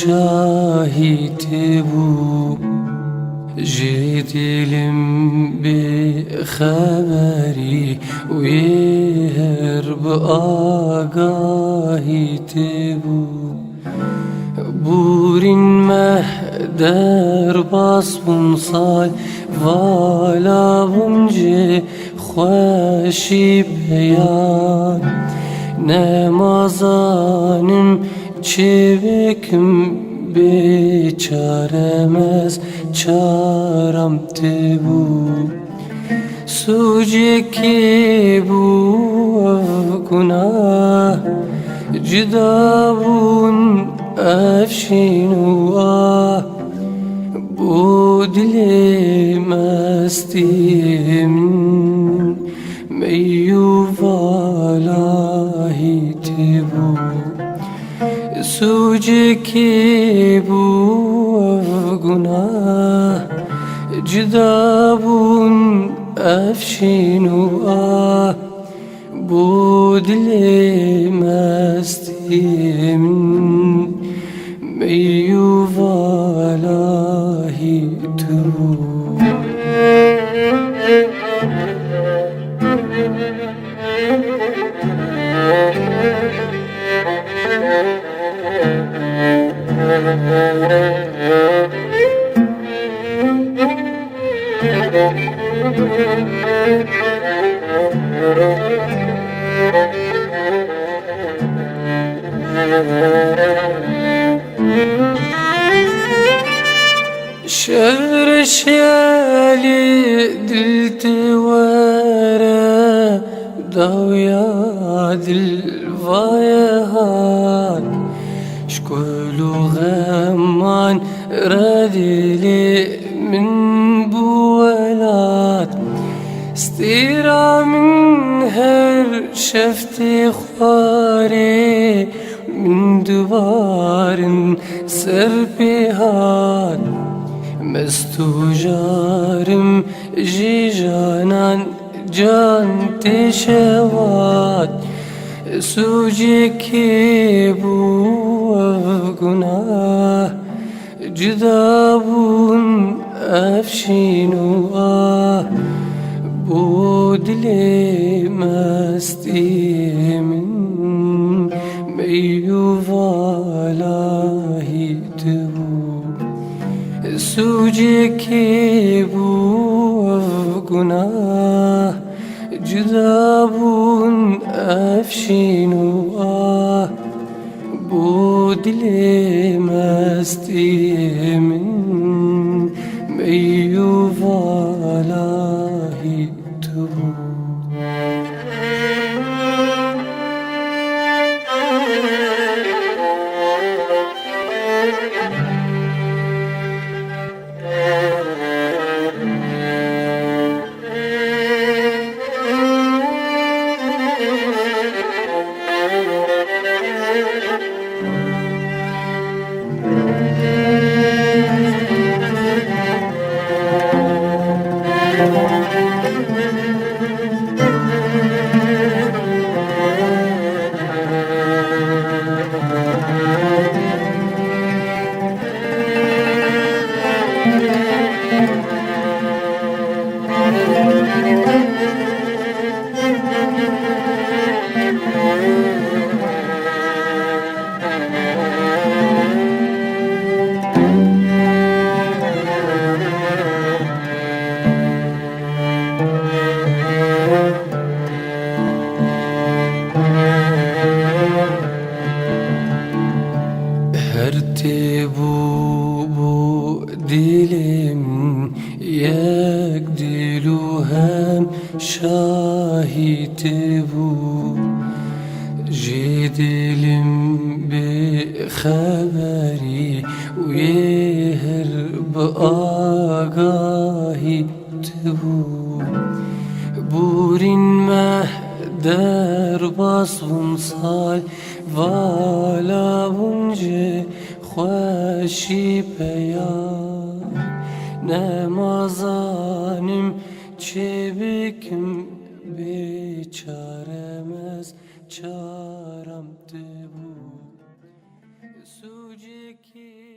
şahit bu جديلم بخبري ويهرب آقاهي تبو بورين مهدر باس بمصاي والا بمجي خوشي بيان نمازانم çevikim beçaremez çaram tebu suceki bu günah cidabun efşinu ah bu dilemestimin meyyuvalahi tebu suceki bu günah cidabun efşinu ah bu dilemestimin meyyuvalahi tebu شر شيالي دلت ورا ضويا دل فايهات شكولو غمان ردلي من بولات استيرا من هر شفتي خواري من دوار سربيهات مستوجارم جيجانان جان تشوات سوجيكي بو günah cidabun efşinu ah bu dilemestimin meyyuvalahi tebu suceki bu günah cidabun efşinu ah bu dilemestimin meyyuvalahi tebu bu dilim yekdilu hem şahit bu jidilim bi haberi uyher bu agahit bu burin mehder basvun sal vala bunce خوشی پیام نمازانم چه بکم بیچارم از چارم تبو سوجی ki